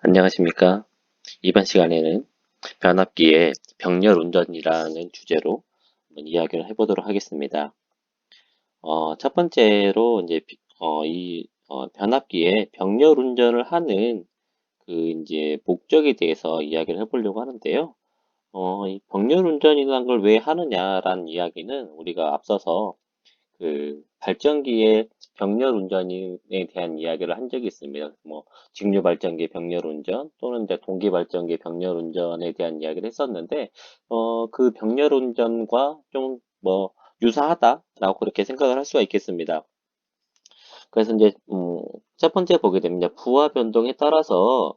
안녕하십니까. 이번 시간에는 변압기의 병렬 운전이라는 주제로 한번 이야기를 해보도록 하겠습니다. 첫 번째로 이제 변압기의 병렬 운전을 하는 그 이제 목적에 대해서 이야기를 해보려고 하는데요. 이 병렬 운전이라는 걸 왜 하느냐라는 이야기는 우리가 앞서서 그 발전기의 병렬 운전에 대한 이야기를 한 적이 있습니다. 뭐 직류 발전기 병렬 운전 또는 이제 동기 발전기 병렬 운전에 대한 이야기를 했었는데 그 병렬 운전과 좀 뭐 유사하다라고 그렇게 생각을 할 수가 있겠습니다. 그래서 이제 첫 번째 보게 되면 이제 부하 변동에 따라서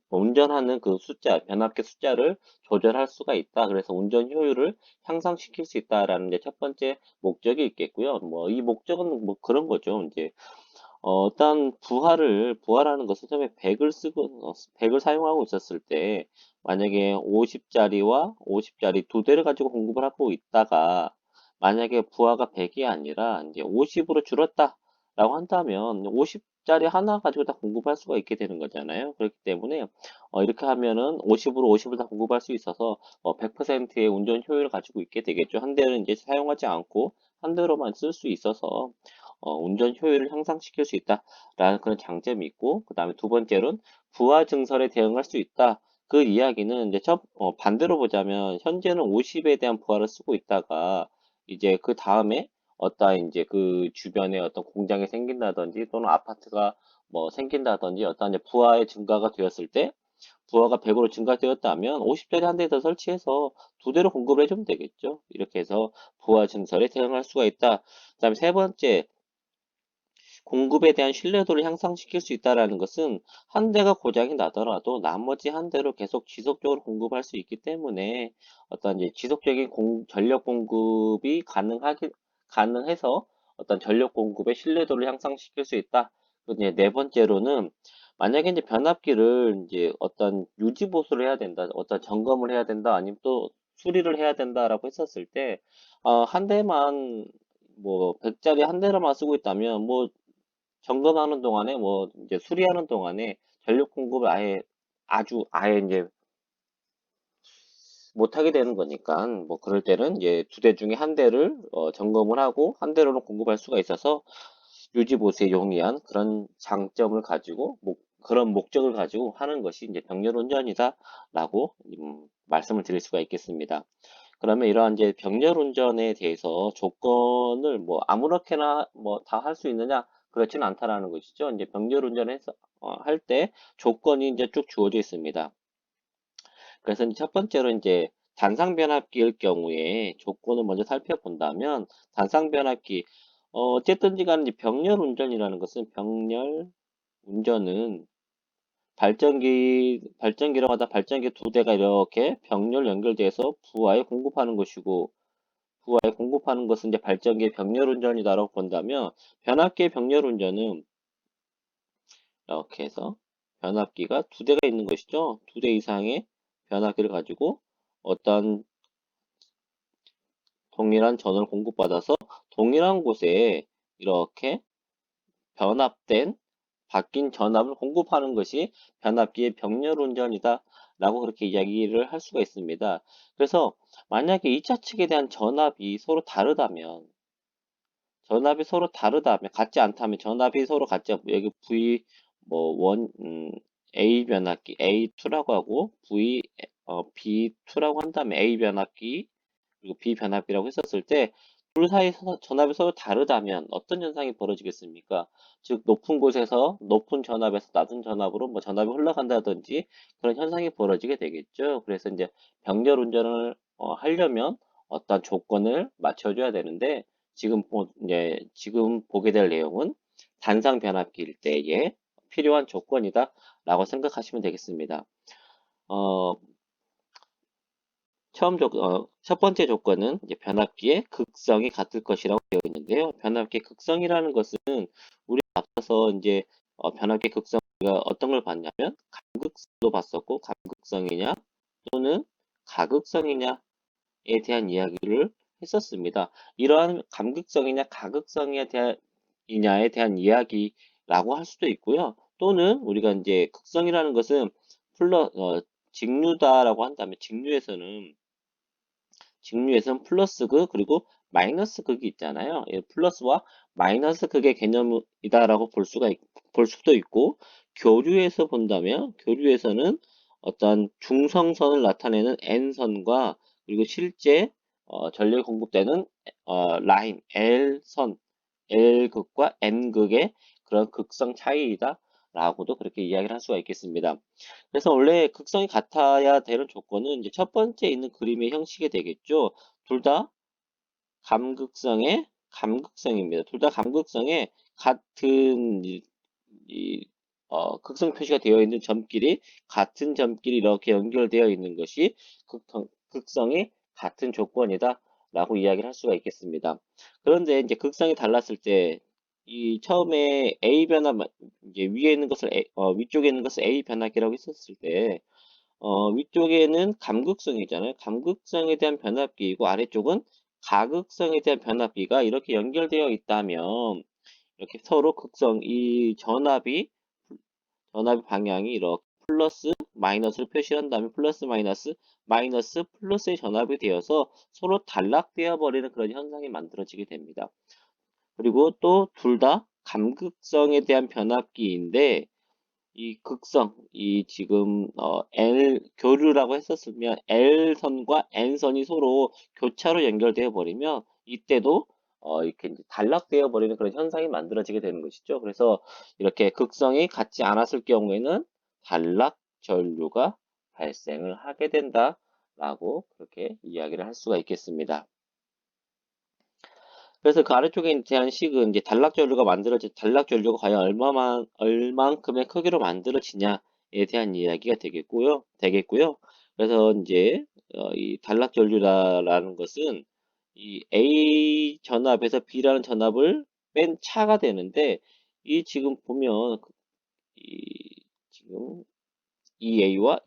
운전하는 그 숫자, 변압기 숫자를 조절할 수가 있다. 그래서 운전 효율을 향상시킬 수 있다라는 게 첫 번째 목적이 있겠고요. 뭐 이 목적은 뭐 그런 거죠. 이제 일단 부하라는 것은 처음에 100을 사용하고 있었을 때 만약에 50짜리와 50짜리 두 대를 가지고 공급을 하고 있다가 만약에 부하가 100이 아니라 이제 50으로 줄었다라고 한다면 50짜리 하나 가지고 다 공급할 수가 있게 되는 거잖아요. 그렇기 때문에 이렇게 하면은 50으로 50을 다 공급할 수 있어서 100%의 운전 효율을 가지고 있게 되겠죠. 한 대는 이제 사용하지 않고 한 대로만 쓸 수 있어서 운전 효율을 향상시킬 수 있다라는 그런 장점이 있고, 그 다음에 두 번째로는 부하 증설에 대응할 수 있다. 그 이야기는 이제 반대로 보자면 현재는 50에 대한 부하를 쓰고 있다가 이제 그 다음에 이제 그 주변에 어떤 공장이 생긴다든지 또는 아파트가 뭐 생긴다든지 이제 부하의 증가가 되었을 때 부하가 100으로 증가되었다면 50짜리 한 대 더 설치해서 두 대로 공급을 해주면 되겠죠. 이렇게 해서 부하 증설에 대응할 수가 있다. 그다음에 세 번째, 공급에 대한 신뢰도를 향상시킬 수 있다는 것은 한 대가 고장이 나더라도 나머지 한 대로 계속 지속적으로 공급할 수 있기 때문에 이제 지속적인 전력 공급이 가능해서 전력 공급의 신뢰도를 향상시킬 수 있다. 이제 네 번째로는 만약에 이제 변압기를 이제 유지 보수를 해야 된다, 점검을 해야 된다, 아니면 또 수리를 해야 된다라고 했었을 때, 한 대만 뭐 100짜리 한 대로만 쓰고 있다면 뭐 점검하는 동안에 뭐 이제 수리하는 동안에 전력 공급을 아예 이제 못하게 되는 거니까 뭐 그럴 때는 이제 두 대 중에 한 대를 점검을 하고 한 대로는 공급할 수가 있어서 유지 보수에 용이한 그런 장점을 가지고 그런 목적을 가지고 하는 것이 이제 병렬 운전이다라고 말씀을 드릴 수가 있겠습니다. 그러면 이러한 이제 병렬 운전에 대해서 조건을 뭐 아무렇게나 뭐 다 할 수 있느냐? 그렇지는 않다라는 것이죠. 이제 병렬 운전해서 할 때 조건이 이제 쭉 주어져 있습니다. 그래서 이제 첫 번째로 이제 단상 변압기일 경우에 조건을 먼저 살펴본다면 단상 변압기 어쨌든지 간에 이제 병렬 운전이라는 것은 병렬 운전은 발전기라고 하다 발전기 두 대가 이렇게 병렬 연결돼서 부하에 공급하는 것이고 부하에 공급하는 것은 이제 발전기의 병렬 운전이다라고 본다면 변압기의 병렬 운전은 이렇게 해서 변압기가 두 대가 있는 것이죠. 두 대 이상의 변압기를 가지고 어떤 동일한 전원을 공급받아서 동일한 곳에 이렇게 변압된 바뀐 전압을 공급하는 것이 변압기의 병렬 운전이다 라고 그렇게 이야기를 할 수가 있습니다. 그래서 만약에 2차 측에 대한 전압이 서로 다르다면 같지 않다면 전압이 서로 같지 않고 여기 V 뭐 A 변압기 A2라고 하고 B2라고 한다면 A 변압기 그리고 B 변압기라고 했었을 때 둘 사이 전압이 서로 다르다면 어떤 현상이 벌어지겠습니까? 즉 높은 곳에서 높은 전압에서 낮은 전압으로 뭐 전압이 흘러간다든지 그런 현상이 벌어지게 되겠죠. 그래서 이제 병렬 운전을 하려면 어떤 조건을 맞춰줘야 되는데 지금 보게 될 내용은 단상 변압기일 때에 필요한 조건이다라고 생각하시면 되겠습니다. 어, 첫 번째 조건은 이제 변압기의 극성이 같을 것이라고 되어 있는데요. 변압기의 극성이라는 것은 우리 앞서서 이제 변압기의 극성 우리가 어떤 걸 봤냐면 감극성도 봤었고 감극성이냐 또는 가극성이냐에 대한 이야기를 했었습니다. 이러한 감극성이냐 가극성에 대한 이야기라고 할 수도 있고요. 또는 우리가 이제 극성이라는 것은 직류다라고 한다면 직류에서는 플러스 극 그리고 마이너스 극이 있잖아요. 예, 플러스와 마이너스 극의 개념이다라고 볼 수도 있고, 교류에서 본다면 교류에서는 어떤 중성선을 나타내는 n선과 그리고 실제 전력이 공급되는 라인 L선, L극과 N극의 그런 극성 차이이다라고도 그렇게 이야기를 할 수가 있겠습니다. 그래서 원래 극성이 같아야 되는 조건은 이제 첫 번째 있는 그림의 형식이 되겠죠. 둘 다 감극성입니다. 둘 다 감극성에 같은 극성 표시가 되어 있는 점끼리 같은 점끼리 이렇게 연결되어 있는 것이 극성이 같은 조건이다라고 이야기를 할 수가 있겠습니다. 그런데 이제 극성이 달랐을 때 이 처음에 A 변화 이제 위에 있는 것을 위쪽에 있는 것을 A 변화기라고 했었을 때 위쪽에는 감극성이잖아요. 감극성에 대한 변압기이고 아래쪽은 가극성에 대한 변압기가 이렇게 연결되어 있다면 이렇게 서로 이 전압의 방향이 이렇게 플러스 마이너스를 표시한다면 플러스 마이너스 마이너스 플러스의 전압이 되어서 서로 단락되어 버리는 그런 현상이 만들어지게 됩니다. 그리고 또 둘 다 감극성에 대한 변압기인데 이 지금 교류라고 했었으면 L선과 N선이 서로 교차로 연결되어 버리면 이때도 이렇게 이제 단락되어 버리는 그런 현상이 만들어지게 되는 것이죠. 그래서 이렇게 극성이 같지 않았을 경우에는 단락 전류가 발생을 하게 된다라고 그렇게 이야기를 할 수가 있겠습니다. 그래서 그 아래쪽에 대한 식은 이제 단락 전류가 과연 얼만큼의 크기로 만들어지냐에 대한 이야기가 되겠고요. 그래서 이제 이 단락 전류라는 것은 이 A 전압에서 B라는 전압을 뺀 차가 되는데 이 지금 보면 이 지금 EA와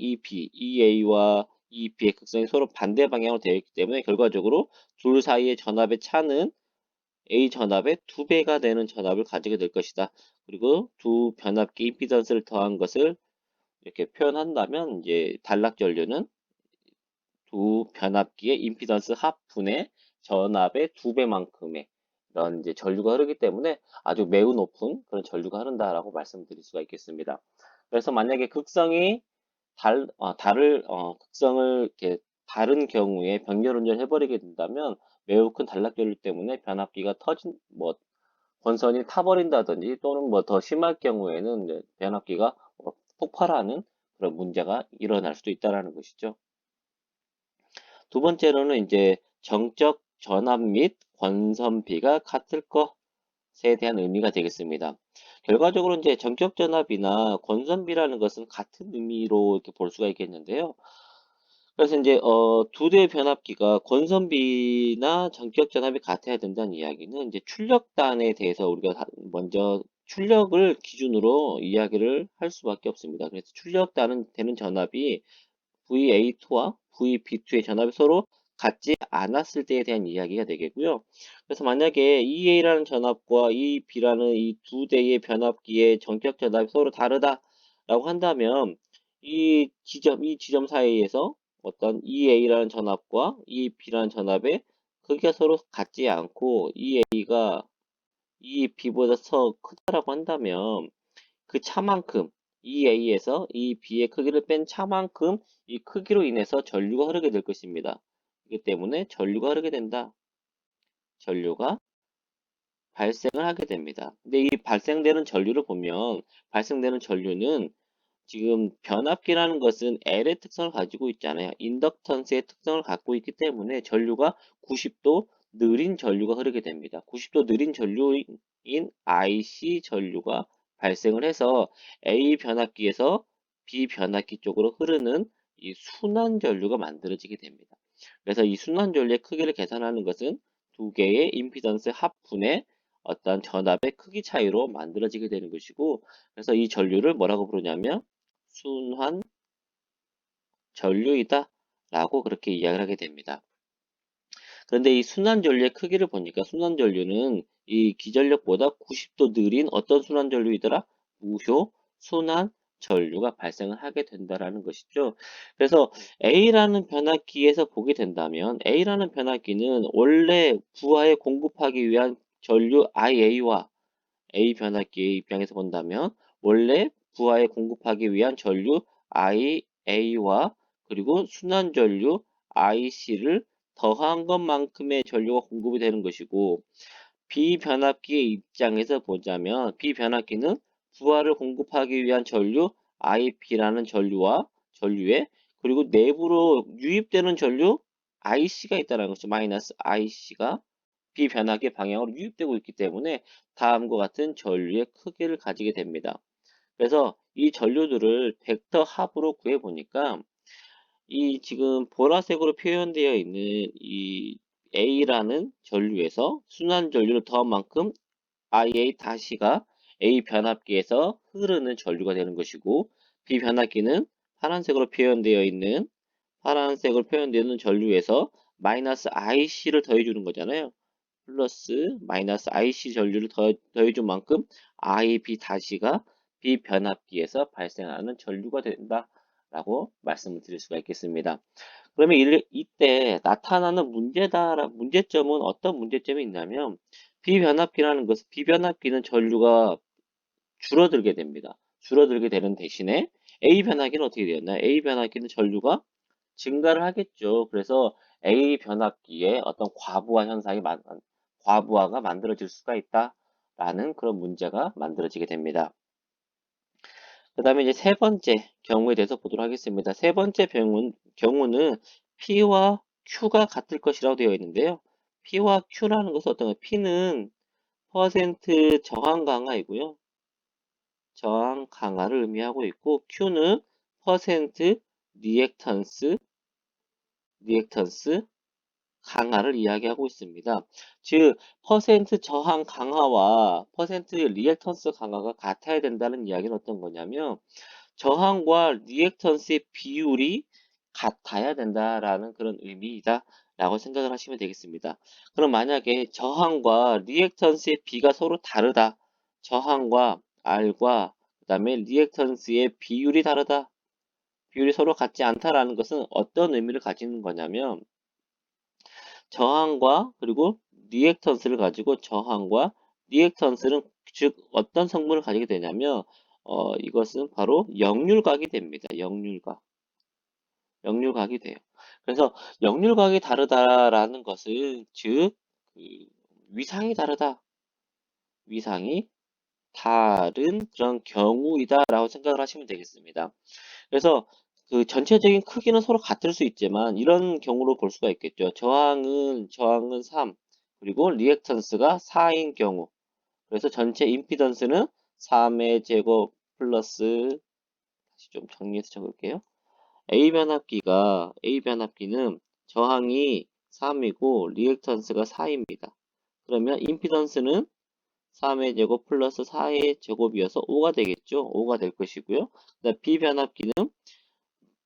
EB의 극성이 서로 반대 방향으로 되어 있기 때문에 결과적으로 둘 사이의 전압의 차는 A 전압의 2배가 되는 전압을 가지게 될 것이다. 그리고 두 변압기 임피던스를 더한 것을 이렇게 표현한다면 이제 단락 전류는 두 변압기의 임피던스 합분의 전압의 2배만큼의 이런 이제 전류가 흐르기 때문에 아주 매우 높은 그런 전류가 흐른다라고 말씀드릴 수가 있겠습니다. 그래서 만약에 극성을 이렇게 다른 경우에 병렬 운전을 해버리게 된다면 매우 큰 단락 전류 때문에 변압기가 권선이 타버린다든지 또는 뭐 더 심할 경우에는 이제 변압기가 폭발하는 그런 문제가 일어날 수도 있다라는 것이죠. 두 번째로는 이제 정적 전압 및 권선비가 같을 것에 대한 의미가 되겠습니다. 결과적으로 이제 정적 전압이나 권선비라는 것은 같은 의미로 이렇게 볼 수가 있겠는데요. 그래서 이제 두 대의 변압기가 권선비나 전격 전압이 같아야 된다는 이야기는 이제 출력단에 대해서 우리가 먼저 출력을 기준으로 이야기를 할 수밖에 없습니다. 그래서 출력단은 되는 전압이 VA2와 VB2의 전압이 서로 같지 않았을 때에 대한 이야기가 되겠고요. 그래서 만약에 EA라는 전압과 EB라는 이 두 대의 변압기의 전격 전압이 서로 다르다라고 한다면 이 지점 사이에서 어떤 EA라는 전압과 EB라는 전압의 크기가 서로 같지 않고 EA가 EB보다 더 크다라고 한다면 그 차만큼 EA에서 EB의 크기를 뺀 차만큼 이 크기로 인해서 전류가 흐르게 될 것입니다. 이기 때문에 전류가 흐르게 된다. 전류가 발생을 하게 됩니다. 근데 이 발생되는 전류는 지금 변압기라는 것은 L의 특성을 가지고 있잖아요. 인덕턴스의 특성을 갖고 있기 때문에 전류가 90도 느린 전류가 흐르게 됩니다. 90도 느린 전류인 IC 전류가 발생을 해서 A 변압기에서 B 변압기 쪽으로 흐르는 이 순환 전류가 만들어지게 됩니다. 그래서 이 순환 전류의 크기를 계산하는 것은 두 개의 임피던스 합분의 어떤 전압의 크기 차이로 만들어지게 되는 것이고, 그래서 이 전류를 뭐라고 부르냐면 순환 전류이다 라고 그렇게 이야기를 하게 됩니다. 그런데 이 순환 전류의 크기를 보니까 순환 전류는 이 기전력보다 90도 느린 어떤 순환 전류이더라? 무효 순환 전류가 발생을 하게 된다라는 것이죠. 그래서 A라는 변압기에서 보게 된다면 A라는 변압기는 원래 부하에 공급하기 위한 전류 IA와 A 변압기의 입장에서 본다면 원래 부하에 공급하기 위한 전류 IA와 그리고 순환 전류 IC를 더한 것만큼의 전류가 공급이 되는 것이고 비변압기의 입장에서 보자면 비변압기는 부하를 공급하기 위한 전류 IP라는 전류에 그리고 내부로 유입되는 전류 IC가 있다는 것이죠. 마이너스 IC가 비변압기 방향으로 유입되고 있기 때문에 다음과 같은 전류의 크기를 가지게 됩니다. 그래서 이 전류들을 벡터 합으로 구해보니까 이 지금 보라색으로 표현되어 있는 이 A라는 전류에서 순환 전류를 더한 만큼 IA-가 A 변압기에서 흐르는 전류가 되는 것이고 B 변압기는 파란색으로 표현되어 있는 전류에서 마이너스 IC를 더해주는 거잖아요. 플러스 마이너스 IC 전류를 더해준 만큼 IB-가 비변압기에서 발생하는 전류가 된다라고 말씀을 드릴 수가 있겠습니다. 그러면 이때 나타나는 문제점은 어떤 문제점이 있냐면 비변압기는 전류가 줄어들게 됩니다. 줄어들게 되는 대신에 A 변압기는 어떻게 되었나요? A 변압기는 전류가 증가를 하겠죠. 그래서 A 변압기에 어떤 과부하가 만들어질 수가 있다라는 그런 문제가 만들어지게 됩니다. 그 다음에 이제 세 번째 경우에 대해서 보도록 하겠습니다. 세 번째 경우는 P와 Q가 같을 것이라고 되어 있는데요. P와 Q라는 것은 어떤 거예요? P는 퍼센트 저항 강화이고요. 저항 강화를 의미하고 있고 Q는 퍼센트 리액턴스 강화를 이야기하고 있습니다. 즉, 퍼센트 저항 강화와 퍼센트 리액턴스 강화가 같아야 된다는 이야기는 어떤 거냐면 저항과 리액턴스의 비율이 같아야 된다라는 그런 의미이다 라고 생각을 하시면 되겠습니다. 그럼 만약에 저항과 리액턴스의 비가 서로 다르다. 저항과 R과 그 다음에 리액턴스의 비율이 다르다. 비율이 서로 같지 않다라는 것은 어떤 의미를 가지는 거냐면 저항과 그리고 리액턴스를 가지고 저항과 리액턴스는 즉 어떤 성분을 가지게 되냐면 이것은 바로 역률각이 됩니다. 역률각이 돼요. 그래서 역률각이 다르다라는 것은 즉 그 위상이 다르다. 위상이 다른 그런 경우이다라고 생각을 하시면 되겠습니다. 그래서 그 전체적인 크기는 서로 같을 수 있지만 이런 경우로 볼 수가 있겠죠. 저항은 3, 그리고 리액턴스가 4인 경우. 그래서 전체 임피던스는 3의 제곱 플러스 다시 좀 정리해서 적을게요. A 변압기는 저항이 3이고 리액턴스가 4입니다. 그러면 임피던스는 3의 제곱 플러스 4의 제곱이어서 5가 되겠죠. 5가 될 것이고요. 그다음 B 변압기는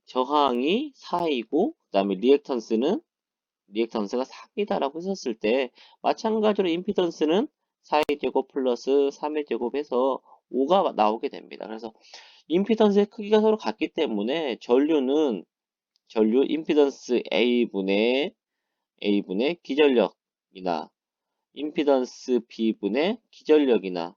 저항이 4이고 그다음에 리액턴스가 3이다라고 했었을 때 마찬가지로 임피던스는 4의 제곱 플러스 3의 제곱해서 5가 나오게 됩니다. 그래서 임피던스의 크기가 서로 같기 때문에 전류 임피던스 A분의 기전력이나 임피던스 B분의 기전력이나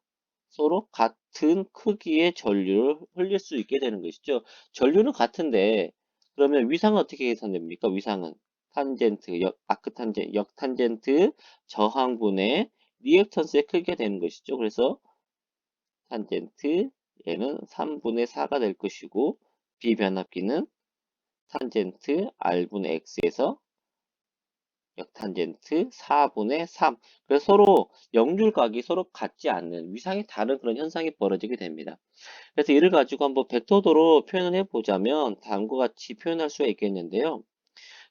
서로 같은 크기의 전류를 흘릴 수 있게 되는 것이죠. 전류는 같은데 그러면 위상은 어떻게 계산됩니까? 위상은 역탄젠트 저항분의 리액턴스의 크기가 되는 것이죠. 그래서 탄젠트 얘는 3분의 4가 될 것이고 비변압기는 탄젠트 R분의 X에서 역탄젠트 4분의 3. 그래서 서로 역률각이 서로 같지 않는 위상이 다른 그런 현상이 벌어지게 됩니다. 그래서 이를 가지고 한번 벡터도로 표현을 해보자면 다음과 같이 표현할 수가 있겠는데요.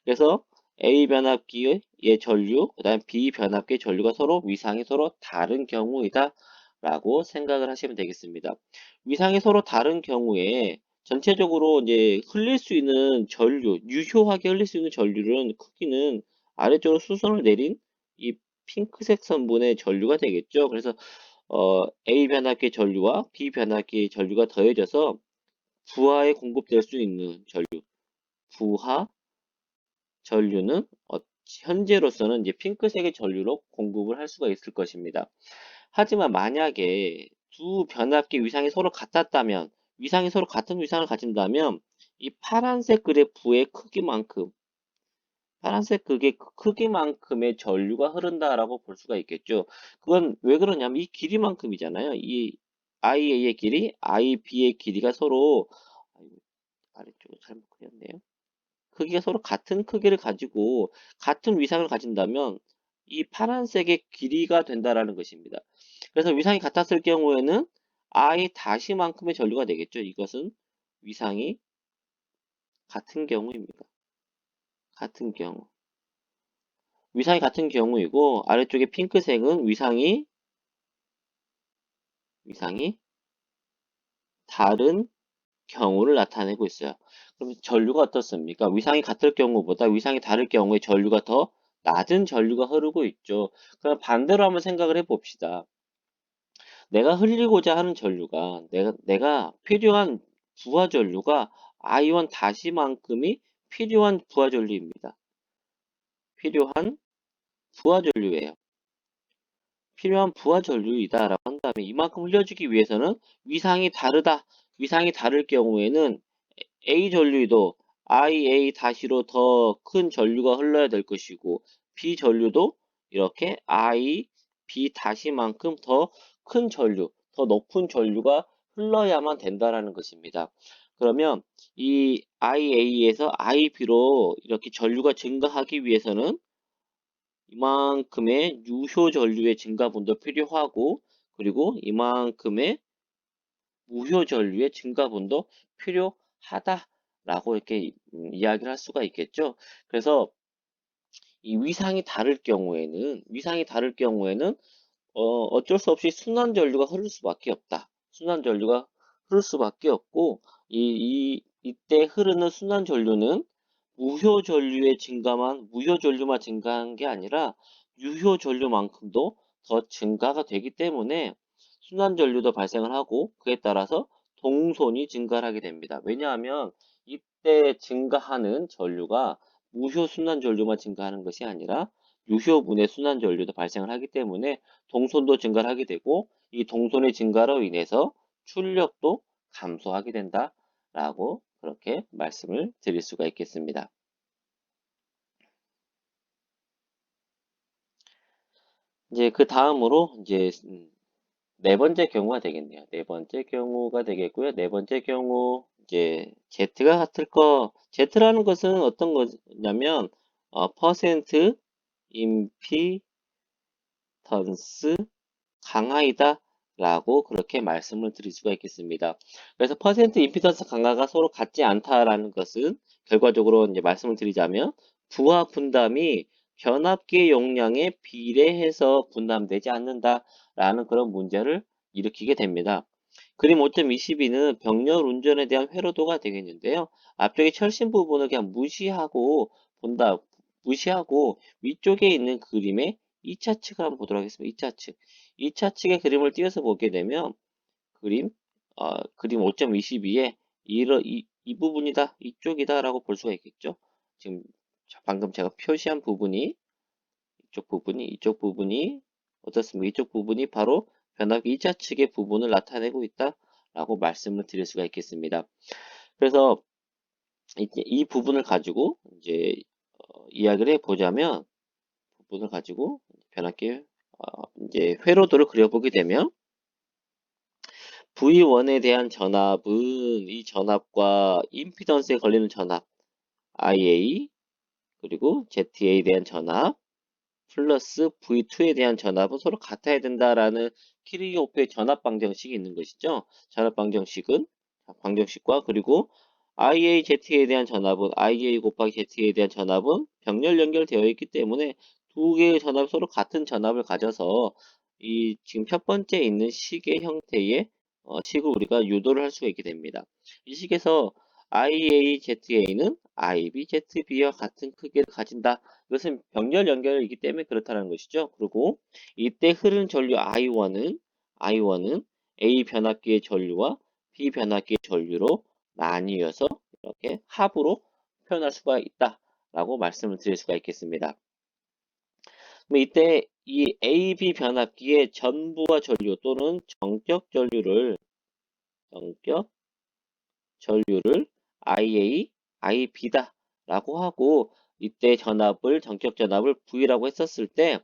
그래서 A 변압기의 전류, 그 다음 B 변압기의 전류가 서로 위상이 서로 다른 경우이다 라고 생각을 하시면 되겠습니다. 위상이 서로 다른 경우에 전체적으로 이제 흘릴 수 있는 유효하게 흘릴 수 있는 전류는 크기는 아래쪽으로 수선을 내린 이 핑크색 선분의 전류가 되겠죠. 그래서 A 변압기의 전류와 B 변압기의 전류가 더해져서 부하에 공급될 수 있는 전류, 부하 전류는 현재로서는 이제 핑크색의 전류로 공급을 할 수가 있을 것입니다. 하지만 만약에 두 변압기 위상이 서로 같았다면, 위상이 서로 같은 위상을 가진다면 이 파란색 그래프의 크기만큼, 파란색 극의 크기만큼의 전류가 흐른다라고 볼 수가 있겠죠. 그건 왜 그러냐면 이 길이만큼이잖아요. 이 IA의 길이, IB의 길이가 서로, 아이고, 아래쪽에 잘못 그렸네요. 크기가 서로 같은 크기를 가지고 같은 위상을 가진다면 이 파란색의 길이가 된다라는 것입니다. 그래서 위상이 같았을 경우에는 I 다시만큼의 전류가 되겠죠. 이것은 위상이 같은 경우입니다. 같은 경우. 위상이 같은 경우이고 아래쪽에 핑크색은 위상이 다른 경우를 나타내고 있어요. 그럼 전류가 어떻습니까? 위상이 같을 경우보다 위상이 다를 경우에 전류가 더 낮은 전류가 흐르고 있죠. 그럼 반대로 한번 생각을 해봅시다. 내가 흘리고자 하는 전류가 내가 필요한 부하 전류가 I1 다시만큼이 필요한 부하 전류입니다. 필요한 부하 전류예요. 필요한 부하 전류이다라고 한다면 이만큼 흘려주기 위해서는 위상이 다르다. 위상이 다를 경우에는 A 전류도 IA 다시로 더 큰 전류가 흘러야 될 것이고 B 전류도 이렇게 I, B 다시만큼 더 큰 전류, 더 높은 전류가 흘러야만 된다라는 것입니다. 그러면 이 IA에서 IB로 이렇게 전류가 증가하기 위해서는 이만큼의 유효 전류의 증가분도 필요하고 그리고 이만큼의 무효 전류의 증가분도 필요하다라고 이렇게 이야기를 할 수가 있겠죠. 그래서 이 위상이 다를 경우에는 어쩔 수 없이 순환 전류가 흐를 수밖에 없다. 순환 전류가 흐를 수밖에 없고 이때 흐르는 순환 전류는 무효 전류만 증가한 게 아니라 유효 전류만큼도 더 증가가 되기 때문에 순환 전류도 발생을 하고 그에 따라서 동손이 증가를 하게 됩니다. 왜냐하면 이때 증가하는 전류가 무효 순환 전류만 증가하는 것이 아니라 유효분의 순환 전류도 발생을 하기 때문에 동손도 증가를 하게 되고 이 동손의 증가로 인해서 출력도 감소하게 된다라고 그렇게 말씀을 드릴 수가 있겠습니다. 이제 그 다음으로 이제 네 번째 경우가 되겠네요. 네 번째 경우가 되겠고요. 네 번째 경우 이제 Z가 같을 거 Z라는 것은 어떤 거냐면 퍼센트 임피던스 강하이다 라고 그렇게 말씀을 드릴 수가 있겠습니다. 그래서 퍼센트 임피던스 강화가 서로 같지 않다라는 것은 결과적으로 이제 말씀을 드리자면 부하 분담이 변압기의 용량에 비례해서 분담되지 않는다라는 그런 문제를 일으키게 됩니다. 그림 5.22는 병렬 운전에 대한 회로도가 되겠는데요. 앞쪽에 철심 부분을 그냥 무시하고 위쪽에 있는 그림의 2차 측을 한번 보도록 하겠습니다. 2차 측. 2차 측의 그림을 띄어서 보게 되면 그림, 그림 5.22에 이 부분이다, 이쪽이다 라고 볼 수가 있겠죠. 지금 방금 제가 표시한 부분이 이쪽 부분이 어떻습니까? 이쪽 부분이 바로 변압기 2차 측의 부분을 나타내고 있다라고 말씀을 드릴 수가 있겠습니다. 그래서 이제 이 부분을 가지고 이제 이야기를 해보자면 부분을 가지고 변압기 이제 회로도를 그려보게 되면 V1에 대한 전압은 이 전압과 임피던스에 걸리는 전압 IA 그리고 ZA에 대한 전압 플러스 V2에 대한 전압은 서로 같아야 된다라는 키르호프의 전압 방정식이 있는 것이죠. 전압 방정식과 그리고 IA ZA에 대한 전압은 IA 곱하기 ZA에 대한 전압은 병렬 연결되어 있기 때문에 두 개의 전압이 서로 같은 전압을 가져서 이 지금 첫 번째 있는 식의 형태의 식을 우리가 유도를 할 수가 있게 됩니다. 이 식에서 IAZA는 IBZB와 같은 크기를 가진다. 이것은 병렬 연결이기 때문에 그렇다는 것이죠. 그리고 이때 흐르는 전류 I1은 I1은 A 변압기의 전류와 B 변압기의 전류로 나뉘어서 이렇게 합으로 표현할 수가 있다라고 말씀을 드릴 수가 있겠습니다. 그럼 이때 이 AB 변압기의 전부와 전류 또는 정격 전류를 IA, IB다 라고 하고 이때 정격 전압을 V라고 했었을 때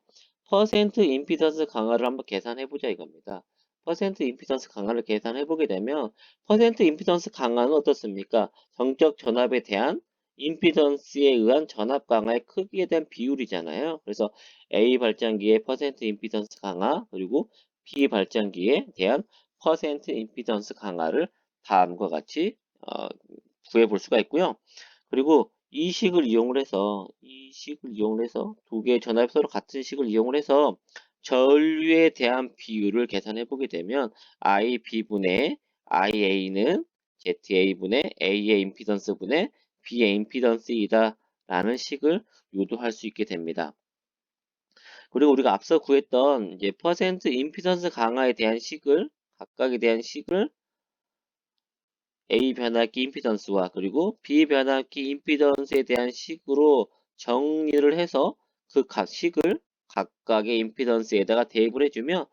퍼센트 임피던스 강화를 한번 계산해 보자 이겁니다. 퍼센트 임피던스 강화를 계산해 보게 되면 퍼센트 임피던스 강화는 어떻습니까? 정적 전압에 대한 임피던스에 의한 전압 강화의 크기에 대한 비율이잖아요. 그래서 A 발전기의 퍼센트 임피던스 강화 그리고 B 발전기에 대한 퍼센트 임피던스 강화를 다음과 같이 구해 볼 수가 있고요. 그리고 이 식을 이용을 해서 두 개의 전압이 서로 같은 식을 이용을 해서 전류에 대한 비율을 계산해 보게 되면 IB분의 IA는 ZA분의 A의 임피던스 분의 B의 임피던스이다 라는 식을 유도할 수 있게 됩니다. 그리고 우리가 앞서 구했던 이제 퍼센트 임피던스 강화에 대한 식을 각각에 대한 식을 A 변압기 임피던스와 그리고 B 변압기 임피던스에 대한 식으로 정리를 해서 그 각 식을 각각의 임피던스에다가 대입을 해주면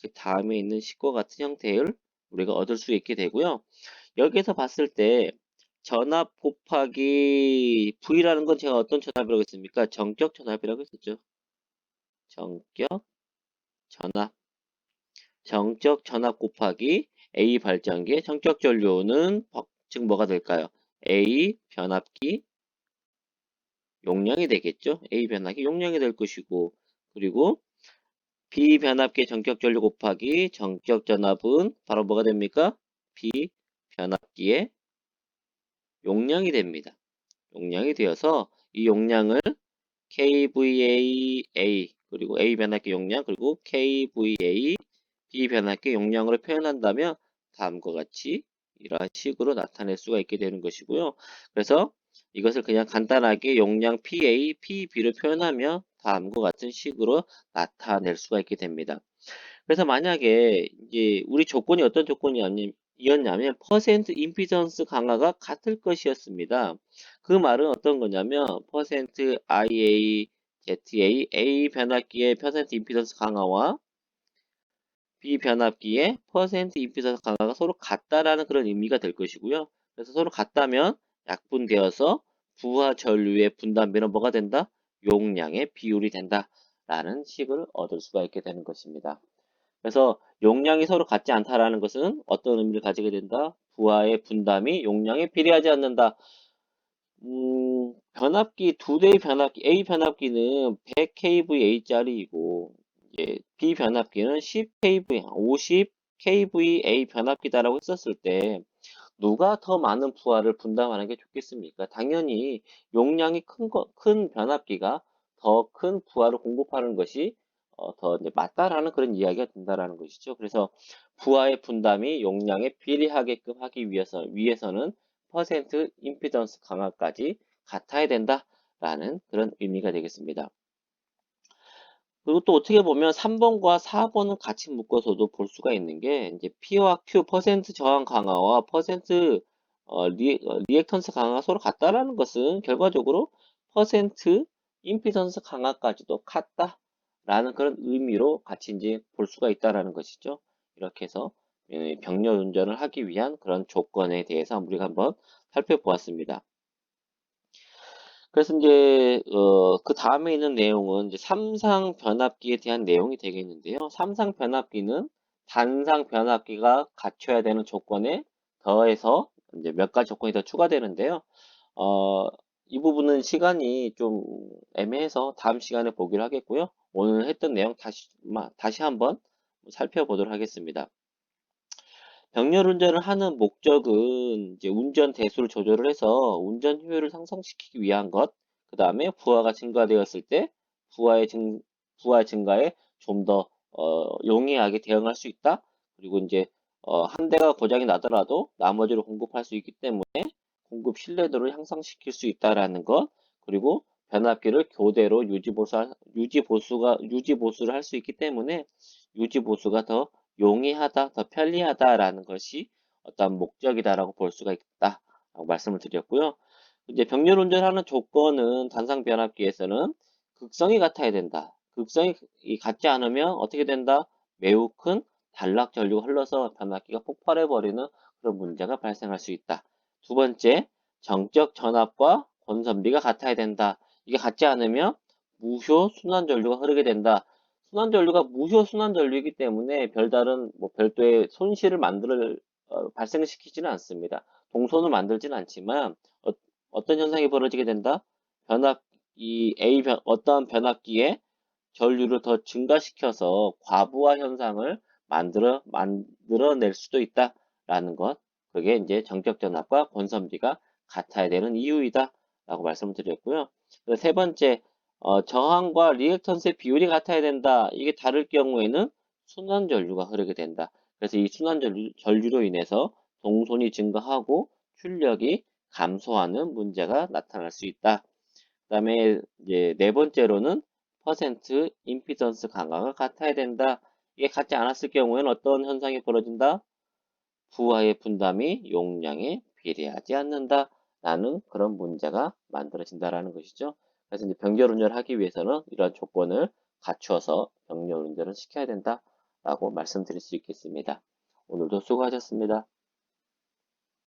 그 다음에 있는 식과 같은 형태를 우리가 얻을 수 있게 되고요. 여기에서 봤을 때 전압 곱하기 V라는 건 제가 어떤 전압이라고 했습니까? 정격 전압이라고 했었죠. 정격 전압. 정적 전압 곱하기 A 발전기의 정격 전류는 즉 뭐가 될까요? A 변압기 용량이 되겠죠? A 변압기 용량이 될 것이고 그리고 B 변압기의 정격 전류 곱하기 정격 전압은 바로 뭐가 됩니까? B 변압기의 용량이 됩니다. 용량이 되어서 이 용량을 kVA 그리고 A 변압기 용량 그리고 kVA B 변압기 용량으로 표현한다면 다음과 같이 이러한 식으로 나타낼 수가 있게 되는 것이고요. 그래서 이것을 그냥 간단하게 용량 PA, PB를 표현하면 다음과 같은 식으로 나타낼 수가 있게 됩니다. 그래서 만약에 이제 우리 조건이 어떤 조건이었냐면 퍼센트 임피던스 강화가 같을 것이었습니다. 그 말은 어떤 거냐면 퍼센트 IA, ZA, A 변압기의 퍼센트 임피던스 강화와 B 변압기의 퍼센트 임피던스 강화가 서로 같다라는 그런 의미가 될 것이고요. 그래서 서로 같다면 약분되어서 부하 전류의 분담비는 뭐가 된다? 용량의 비율이 된다라는 식을 얻을 수가 있게 되는 것입니다. 그래서 용량이 서로 같지 않다라는 것은 어떤 의미를 가지게 된다? 부하의 분담이 용량에 비례하지 않는다. 변압기 두 대의 변압기 A 변압기는 100 kVA짜리이고 이제 B 변압기는 10 kVA, 50 kVA 변압기다라고 했었을 때 누가 더 많은 부하를 분담하는 게 좋겠습니까? 당연히 용량이 큰 변압기가 더 큰 부하를 공급하는 것이 더 이제 맞다라는 그런 이야기가 된다라는 것이죠. 그래서 부하의 분담이 용량에 비례하게끔 하기 위해서는 퍼센트 임피던스 강화까지 같아야 된다라는 그런 의미가 되겠습니다. 그리고 또 어떻게 보면 3번과 4번은 같이 묶어서도 볼 수가 있는 게 이제 P와 Q 퍼센트 저항 강화와 퍼센트 리액턴스 강화가 서로 같다라는 것은 결과적으로 퍼센트 임피던스 강화까지도 같다라는 그런 의미로 같이 이제 볼 수가 있다라는 것이죠. 이렇게 해서 병렬 운전을 하기 위한 그런 조건에 대해서 우리가 한번 살펴보았습니다. 그래서 이제 그 다음에 있는 내용은 이제 삼상 변압기에 대한 내용이 되겠는데요. 삼상 변압기는 단상 변압기가 갖춰야 되는 조건에 더해서 이제 몇 가지 조건이 더 추가되는데요. 어, 이 부분은 시간이 좀 애매해서 다음 시간에 보기로 하겠고요. 오늘 했던 내용 다시 한번 살펴보도록 하겠습니다. 병렬 운전을 하는 목적은 이제 운전 대수를 조절을 해서 운전 효율을 상승시키기 위한 것, 그 다음에 부하가 증가되었을 때 부하 증가에 좀 더 용이하게 대응할 수 있다. 그리고 이제 한 대가 고장이 나더라도 나머지를 공급할 수 있기 때문에 공급 신뢰도를 향상시킬 수 있다라는 것, 그리고 변압기를 교대로 유지 보수를 할 수 있기 때문에 유지 보수가 더 용이하다, 더 편리하다라는 것이 어떤 목적이다라고 볼 수가 있다라고 말씀을 드렸고요. 이제 병렬 운전하는 조건은 단상 변압기에서는 극성이 같아야 된다. 극성이 같지 않으면 어떻게 된다? 매우 큰 단락 전류가 흘러서 변압기가 폭발해 버리는 그런 문제가 발생할 수 있다. 두 번째, 정적 전압과 권선비가 같아야 된다. 이게 같지 않으면 무효 순환 전류가 흐르게 된다. 순환 전류가 무효 순환 전류이기 때문에 별다른 별도의 손실을 발생시키지는 않습니다. 동선을 만들지는 않지만 어떤 현상이 벌어지게 된다? 어떠한 변압기에 전류를 더 증가시켜서 과부하 현상을 만들어낼 수도 있다라는 것. 그게 이제 정적 전압과 권선비가 같아야 되는 이유이다. 라고 말씀을 드렸고요. 세 번째, 저항과 리액턴스의 비율이 같아야 된다. 이게 다를 경우에는 순환 전류가 흐르게 된다. 그래서 이 순환 전류로 인해서 동선이 증가하고 출력이 감소하는 문제가 나타날 수 있다. 그다음에 이제 네 번째로는 퍼센트 임피던스 강화가 같아야 된다. 이게 같지 않았을 경우에는 어떤 현상이 벌어진다? 부하의 분담이 용량에 비례하지 않는다. 라는 그런 문제가 만들어진다라는 것이죠. 그래서 이제 병렬 운전을 하기 위해서는 이러한 조건을 갖추어서 병렬 운전을 시켜야 된다라고 말씀드릴 수 있겠습니다. 오늘도 수고하셨습니다.